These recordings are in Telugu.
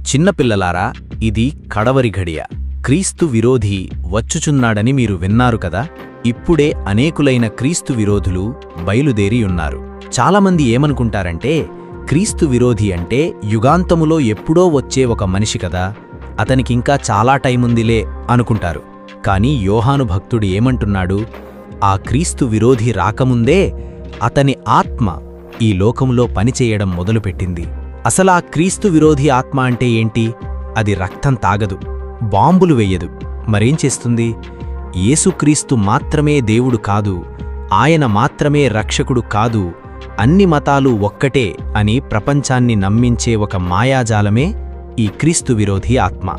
చిన్నపిల్లలారా, ఇది కడవరి ఘడియ. క్రీస్తు విరోధి వచ్చుచున్నాడని మీరు విన్నారు కదా. ఇప్పుడే అనేకులైన క్రీస్తు విరోధులు బయలుదేరియున్నారు. చాలామంది ఏమనుకుంటారంటే, క్రీస్తు విరోధి అంటే యుగాంతములో ఎప్పుడో వచ్చే ఒక మనిషి కదా, అతనికింకా చాలా టైముందిలే అనుకుంటారు. కాని యోహాను భక్తుడు ఏమంటున్నాడు? ఆ క్రీస్తు విరోధి రాకముందే అతని ఆత్మ ఈ లోకంలో పనిచేయడం మొదలుపెట్టింది. అసలా క్రీస్తు విరోధి ఆత్మ అంటే ఏంటి? అది రక్తం తాగదు, బాంబులు వెయ్యదు. మరేం చేస్తుంది? యేసుక్రీస్తు మాత్రమే దేవుడు కాదు, ఆయన మాత్రమే రక్షకుడు కాదు, అన్ని మతాలు ఒక్కటే అని ప్రపంచాన్ని నమ్మించే ఒక మాయాజాలమే ఈ క్రీస్తు విరోధి ఆత్మ.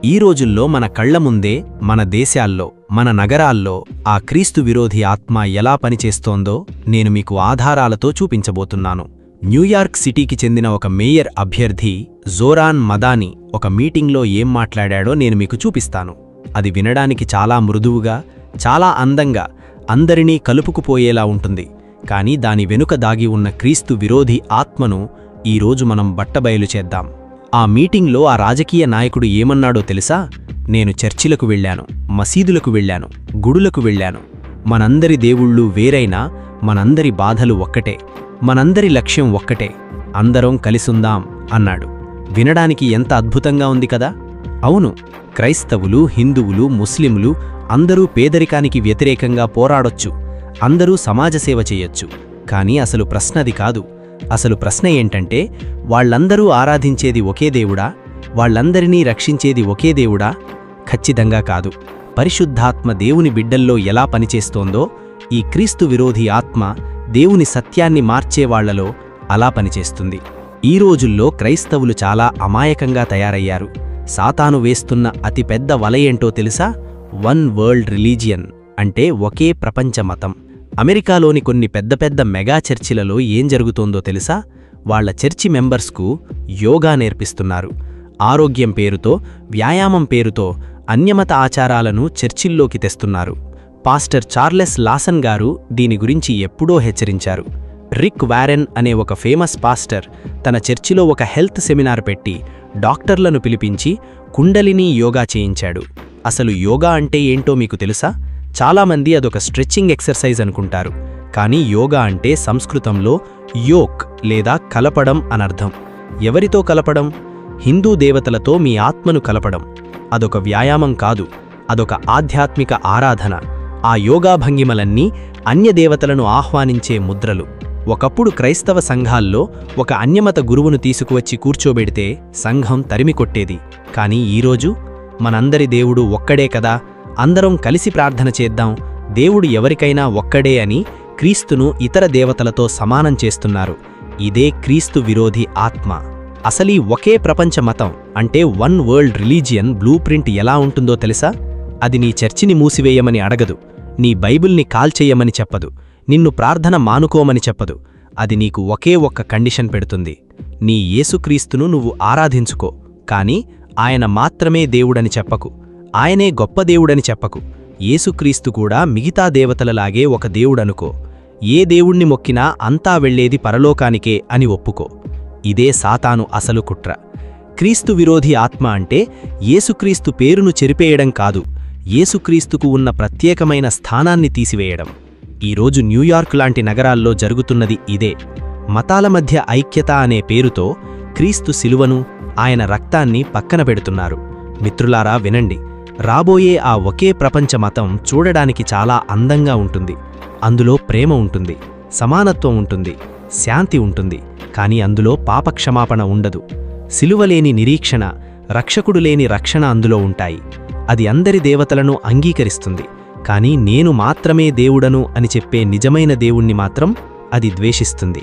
ఈ రోజుల్లో మన కళ్ల ముందే, మన దేశాల్లో, మన నగరాల్లో ఆ క్రీస్తు విరోధి ఆత్మ ఎలా పనిచేస్తోందో నేను మీకు ఆధారాలతో చూపించబోతున్నాను. న్యూయార్క్ సిటీకి చెందిన ఒక మేయర్ అభ్యర్థి జోరాన్ మదాని ఒక మీటింగ్లో ఏం మాట్లాడాడో నేను మీకు చూపిస్తాను. అది వినడానికి చాలా మృదువుగా, చాలా అందంగా, అందరినీ కలుపుకుపోయేలా ఉంటుంది. కానీ దాని వెనుక దాగి ఉన్న క్రీస్తు విరోధి ఆత్మను ఈరోజు మనం బట్టబయలు చేద్దాం. ఆ మీటింగ్లో ఆ రాజకీయ నాయకుడు ఏమన్నాడో తెలుసా? నేను చర్చిలకు వెళ్ళాను, మసీదులకు వెళ్ళాను, గుడులకు వెళ్ళాను. మనందరి దేవుళ్ళు వేరైనా మనందరి బాధలు ఒక్కటే, మనందరి లక్ష్యం ఒక్కటే, అందరం కలిసుందాం అన్నాడు. వినడానికి ఎంత అద్భుతంగా ఉంది కదా. అవును, క్రైస్తవులు, హిందువులు, ముస్లింలు అందరూ పేదరికానికి వ్యతిరేకంగా పోరాడొచ్చు, అందరూ సమాజసేవ చేయొచ్చు. కానీ అసలు ప్రశ్నది కాదు. అసలు ప్రశ్న ఏంటంటే, వాళ్ళందరూ ఆరాధించేది ఒకే దేవుడా? వాళ్ళందరినీ రక్షించేది ఒకే దేవుడా? ఖచ్చితంగా కాదు. పరిశుద్ధాత్మ దేవుని బిడ్డల్లో ఎలా పనిచేస్తోందో, ఈ క్రీస్తు విరోధి ఆత్మ దేవుని సత్యాన్ని మార్చేవాళ్లలో అలా పనిచేస్తుంది. ఈ రోజుల్లో క్రైస్తవులు చాలా అమాయకంగా తయారయ్యారు. సాతాను వేస్తున్న అతిపెద్ద వలయేంటో తెలుసా? వన్ వరల్డ్ రిలీజియన్, అంటే ఒకే ప్రపంచ మతం. అమెరికాలోని కొన్ని పెద్ద పెద్ద మెగా చర్చిలలో ఏం జరుగుతోందో తెలుసా? వాళ్ల చర్చి మెంబర్స్కు యోగా నేర్పిస్తున్నారు. ఆరోగ్యం పేరుతో, వ్యాయామం పేరుతో అన్యమత ఆచారాలను చర్చిల్లోకి తెస్తున్నారు. పాస్టర్ చార్లెస్ లాసన్ గారు దీని గురించి ఎప్పుడో హెచ్చరించారు. రిక్ వారెన్ అనే ఒక ఫేమస్ పాస్టర్ తన చర్చిలో ఒక హెల్త్ సెమినార్ పెట్టి డాక్టర్లను పిలిపించి కుండలినీ యోగా చేయించాడు. అసలు యోగా అంటే ఏంటో మీకు తెలుసా? చాలామంది అదొక స్ట్రెచ్చింగ్ ఎక్సర్సైజ్ అనుకుంటారు. కానీ యోగా అంటే సంస్కృతంలో యోక్ లేదా కలపడం అనర్థం. ఎవరితో కలపడం? హిందూ దేవతలతో మీ ఆత్మను కలపడం. అదొక వ్యాయామం కాదు, అదొక ఆధ్యాత్మిక ఆరాధన. ఆ యోగా భంగిమలన్నీ అన్యదేవతలను ఆహ్వానించే ముద్రలు. ఒకప్పుడు క్రైస్తవ సంఘాల్లో ఒక అన్యమత గురువును తీసుకువచ్చి కూర్చోబెడితే సంఘం తరిమికొట్టేది. కానీ ఈరోజు మనందరి దేవుడు ఒక్కడే కదా, అందరం కలిసి ప్రార్థన చేద్దాం, దేవుడు ఎవరికైనా ఒక్కడే అని క్రీస్తును ఇతర దేవతలతో సమానం చేస్తున్నారు. ఇదే క్రీస్తు విరోధి ఆత్మ. అసలీ ఒకే ప్రపంచ మతం అంటే one world religion blue print ఎలా ఉంటుందో తెలుసా? అది నీ చర్చిని మూసివేయమని అడగదు, నీ బైబిల్ని కాల్చేయమని చెప్పదు, నిన్ను ప్రార్థన మానుకోమని చెప్పదు. అది నీకు ఒకే ఒక్క కండిషన్ పెడుతుంది: నీ యేసుక్రీస్తును నువ్వు ఆరాధించుకో, కాని ఆయన మాత్రమే దేవుడని చెప్పకు, ఆయనే గొప్ప దేవుడని చెప్పకు. యేసుక్రీస్తు కూడా మిగతా దేవతలలాగే ఒక దేవుడనుకో. ఏ దేవుణ్ణి మొక్కినా అంతా వెళ్లేది పరలోకానికే అని ఒప్పుకో. ఇదే సాతాను అసలు కుట్ర. క్రీస్తు విరోధి ఆత్మ అంటే యేసుక్రీస్తు పేరును చెరిపేయడం కాదు, యేసుక్రీస్తుకు ఉన్న ప్రత్యేకమైన స్థానాన్ని తీసివేయడం. ఈరోజు న్యూయార్క్ లాంటి నగరాల్లో జరుగుతున్నది ఇదే. మతాల మధ్య ఐక్యత అనే పేరుతో క్రీస్తు శిలువను, ఆయన రక్తాన్ని పక్కన పెడుతున్నారు. మిత్రులారా, వినండి. రాబోయే ఆ ఒకే ప్రపంచ మతం చూడడానికి చాలా అందంగా ఉంటుంది. అందులో ప్రేమ ఉంటుంది, సమానత్వం ఉంటుంది, శాంతి ఉంటుంది. కాని అందులో పాపక్షమాపణ ఉండదు. సిలువలేని నిరీక్షణ, రక్షకుడు లేని రక్షణ అందులో ఉంటాయి. అది అందరి దేవతలను అంగీకరిస్తుంది. కాని నేను మాత్రమే దేవుడను అని చెప్పే నిజమైన దేవుణ్ణి మాత్రం అది ద్వేషిస్తుంది.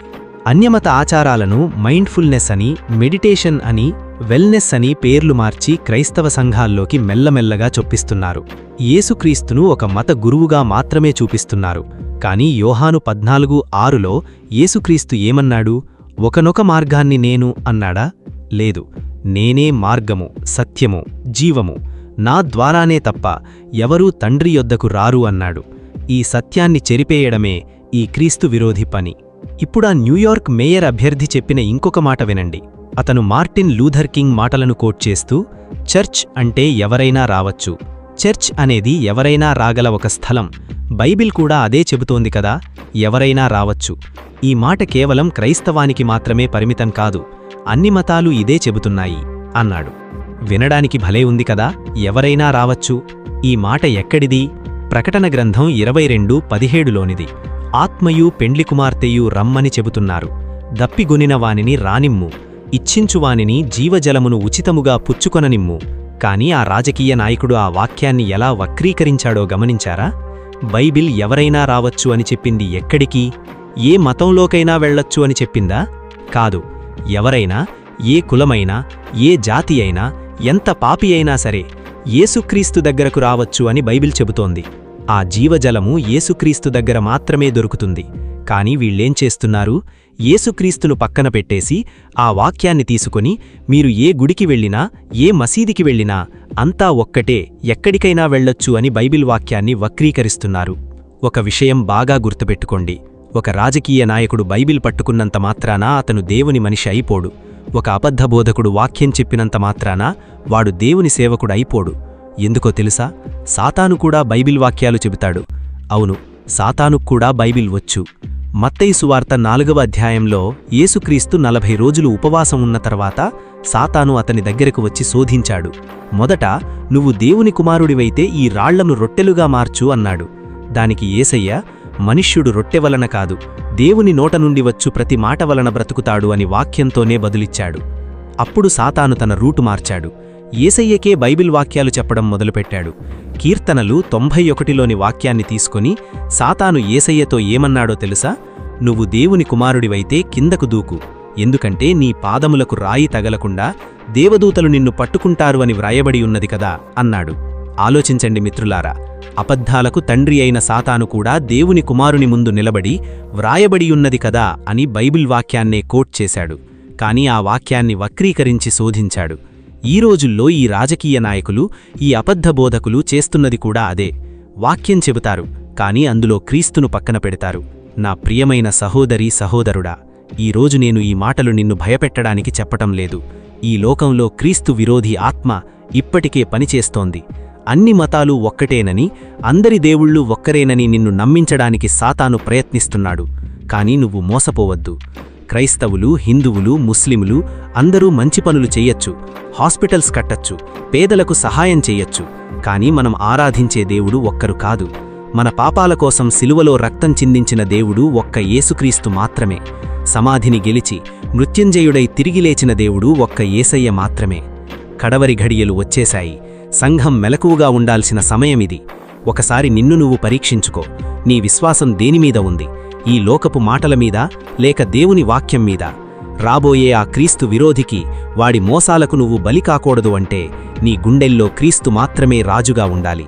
అన్యమత ఆచారాలను మైండ్ఫుల్నెస్ అని, మెడిటేషన్ అని, వెల్నెస్ అని పేర్లు మార్చి క్రైస్తవ సంఘాల్లోకి మెల్లమెల్లగా చొప్పిస్తున్నారు. యేసుక్రీస్తును ఒక మత గురువుగా మాత్రమే చూపిస్తున్నారు. కాని యోహాను 14:6లో యేసుక్రీస్తు ఏమన్నాడు? ఒకనొక మార్గాన్ని నేను అన్నాడా? లేదు, నేనే మార్గము, సత్యము, జీవము, నా ద్వారానే తప్ప ఎవరూ తండ్రి యొద్దకు రారు అన్నాడు. ఈ సత్యాన్ని చెరిపేయడమే ఈ క్రీస్తు విరోధి పని. ఇప్పుడా న్యూయార్క్ మేయర్ అభ్యర్థి చెప్పిన ఇంకొక మాట వినండి. అతను మార్టిన్ లూథర్ కింగ్ మాటలను కోట్ చేస్తూ, చర్చ్ అంటే ఎవరైనా రావచ్చు, చర్చ్ అనేది ఎవరైనా రాగల ఒక స్థలం, బైబిల్ కూడా అదే చెబుతోంది కదా, ఎవరైనా రావచ్చు. ఈ మాట కేవలం క్రైస్తవానికి మాత్రమే పరిమితం కాదు, అన్ని మతాలు ఇదే చెబుతున్నాయి అన్నాడు. వినడానికి భలే ఉంది కదా, ఎవరైనా రావచ్చు. ఈ మాట ఎక్కడిది? ప్రకటన గ్రంథం 22:17లోనిది. ఆత్మయు పెండ్లి కుమార్తెయు రమ్మని చెబుతున్నారు. దప్పిగొనిన వానిని రానిమ్ము, ఇచ్చించువానిని జీవజలమును ఉచితముగా పుచ్చుకొననిమ్ము. కాని ఆ రాజకీయ నాయకుడు ఆ వాక్యాన్ని ఎలా వక్రీకరించాడో గమనించారా? బైబిల్ ఎవరైనా రావచ్చు అని చెప్పింది ఎక్కడికి? ఏ మతంలోకైనా వెళ్లొచ్చు అని చెప్పిందా? కాదు. ఎవరైనా, ఏ కులమైనా, ఏ జాతి అయినా, ఎంత పాపి అయినా సరే యేసుక్రీస్తు దగ్గరకు రావచ్చు అని బైబిల్ చెబుతోంది. ఆ జీవజలము యేసుక్రీస్తు దగ్గర మాత్రమే దొరుకుతుంది. కాని వీళ్ళేం చేస్తున్నారు? యేసుక్రీస్తును పక్కన పెట్టేసి ఆ వాక్యాన్ని తీసుకుని మీరు ఏ గుడికి వెళ్ళినా, ఏ మసీదికి వెళ్ళినా అంతా ఒక్కటే, ఎక్కడికైనా వెళ్లొచ్చు అని బైబిల్ వాక్యాన్ని వక్రీకరిస్తున్నారు. ఒక విషయం బాగా గుర్తుపెట్టుకోండి. ఒక రాజకీయ నాయకుడు బైబిల్ పట్టుకున్నంత మాత్రాన అతను దేవుని మనిషి అయిపోడు. ఒక అబద్ధబోధకుడు వాక్యం చెప్పినంత మాత్రాన వాడు దేవుని సేవకుడు అయిపోడు. ఎందుకో తెలుసా? సాతాను కూడా బైబిల్ వాక్యాలు చెబుతాడు. అవును, సాతానుక్కూడా బైబిల్ వచ్చు. మత్తయి సువార్త 4వ అధ్యాయంలో యేసుక్రీస్తు 40 రోజులు ఉపవాసం ఉన్న తర్వాత సాతాను అతని దగ్గరకు వచ్చి శోధించాడు. మొదట, నువ్వు దేవుని కుమారుడివైతే ఈ రాళ్లను రొట్టెలుగా మార్చు అన్నాడు. దానికి యేసయ్య, మనుష్యుడు రొట్టె వలన కాదు, దేవుని నోట నుండి వచ్చు ప్రతి మాట వలన బ్రతుకుతాడు అని వాక్యంతోనే బదులిచ్చాడు. అప్పుడు సాతాను తన రూటు మార్చాడు. యేసయ్యకే బైబిల్ వాక్యాలు చెప్పడం మొదలుపెట్టాడు. కీర్తనలు 91లోని వాక్యాన్ని తీసుకుని సాతాను యేసయ్యతో ఏమన్నాడో తెలుసా? నువ్వు దేవుని కుమారుడివైతే కిందకు దూకు, ఎందుకంటే నీ పాదములకు రాయి తగలకుండా దేవదూతలు నిన్ను పట్టుకుంటారు అని వ్రాయబడి ఉన్నది కదా అన్నాడు. ఆలోచించండి మిత్రులారా, అబద్ధాలకు తండ్రి అయిన సాతాను కూడా దేవుని కుమారుని ముందు నిలబడి వ్రాయబడియున్నది కదా అని బైబిల్ వాక్యాన్నే కోట్ చేశాడు. కాని ఆ వాక్యాన్ని వక్రీకరించి శోధించాడు. ఈ రోజుల్లో ఈ రాజకీయ నాయకులు, ఈ అబద్ధ బోధకులు చేస్తున్నది కూడా అదే. వాక్యం చెబుతారు, కాని అందులో క్రీస్తును పక్కన పెడతారు. నా ప్రియమైన సహోదరీ సహోదరుడా, ఈరోజు నేను ఈ మాటలు నిన్ను భయపెట్టడానికి చెప్పటం లేదు. ఈ లోకంలో క్రీస్తు విరోధి ఆత్మ ఇప్పటికే పనిచేస్తోంది. అన్ని మతాలు ఒక్కటేనని, అందరి దేవుళ్ళు ఒక్కరేనని నిన్ను నమ్మించడానికి సాతాను ప్రయత్నిస్తున్నాడు. కాని నువ్వు మోసపోవద్దు. క్రైస్తవులు, హిందువులు, ముస్లిములు అందరూ మంచి పనులు చెయ్యొచ్చు, హాస్పిటల్స్ కట్టచ్చు, పేదలకు సహాయం చెయ్యొచ్చు. కాని మనం ఆరాధించే దేవుడు ఒక్కరు కాదు. మన పాపాల కోసం సిలువలో రక్తం చిందించిన దేవుడు ఒక్క యేసుక్రీస్తు మాత్రమే. సమాధిని గెలిచి మృత్యుంజయుడై తిరిగి లేచిన దేవుడు ఒక్క యేసయ్య మాత్రమే. కడవరి ఘడియలు వచ్చేశాయి. సంఘం మెలకువగా ఉండాల్సిన సమయమిది. ఒకసారి నిన్ను నువ్వు పరీక్షించుకో. నీ విశ్వాసం దేనిమీద ఉంది? ఈ లోకపు మాటల మీద, లేక దేవుని వాక్యం మీద? రాబోయే ఆ క్రీస్తు విరోధికి, వాడి మోసాలకు నువ్వు బలి కాకూడదు అంటే నీ గుండెల్లో క్రీస్తు మాత్రమే రాజుగా ఉండాలి.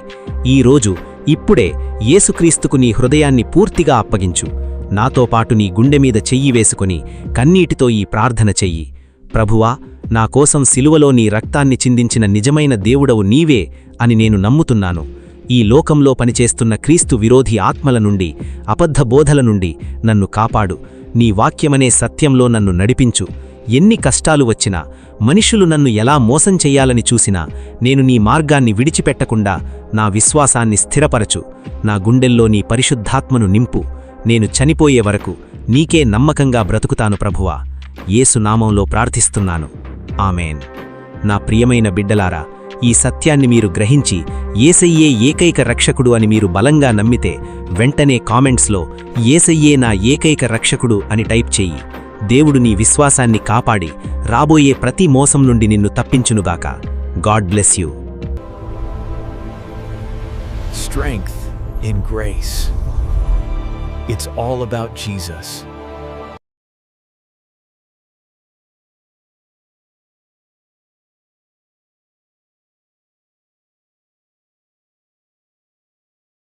ఈరోజు, ఇప్పుడే యేసుక్రీస్తుకు నీ హృదయాన్ని పూర్తిగా అప్పగించు. నాతో పాటు నీ గుండెమీద చెయ్యి వేసుకుని కన్నీటితో ఈ ప్రార్థన చెయ్యి. ప్రభువా, నా కోసం సిలువలో నీ రక్తాన్ని చిందించిన నిజమైన దేవుడవు నీవే అని నేను నమ్ముతున్నాను. ఈ లోకంలో పనిచేస్తున్న క్రీస్తు విరోధి ఆత్మల నుండి, అబద్ధ బోధల నుండి నన్ను కాపాడు. నీ వాక్యమనే సత్యంలో నన్ను నడిపించు. ఎన్ని కష్టాలు వచ్చినా, మనుషులు నన్ను ఎలా మోసం చెయ్యాలని చూసినా నేను నీ మార్గాన్ని విడిచిపెట్టకుండా నా విశ్వాసాన్ని స్థిరపరచు. నా గుండెల్లో నీ పరిశుద్ధాత్మను నింపు. నేను చనిపోయే వరకు నీకే నమ్మకంగా బ్రతుకుతాను ప్రభువా. యేసు నామంలో ప్రార్థిస్తున్నాను. ఆమేన్. నా ప్రియమైన బిడ్డలారా, ఈ సత్యాన్ని మీరు గ్రహించి యేసయ్యే ఏకైక రక్షకుడు అని మీరు బలంగా నమ్మితే వెంటనే కామెంట్స్లో యేసయ్యే నా ఏకైక రక్షకుడు అని టైప్ చెయ్యి. దేవుడు నీ విశ్వాసాన్ని కాపాడి రాబోయే ప్రతి మోసం నుండి నిన్ను తప్పించునుగాక. God bless you. Strength in grace. It's all about Jesus.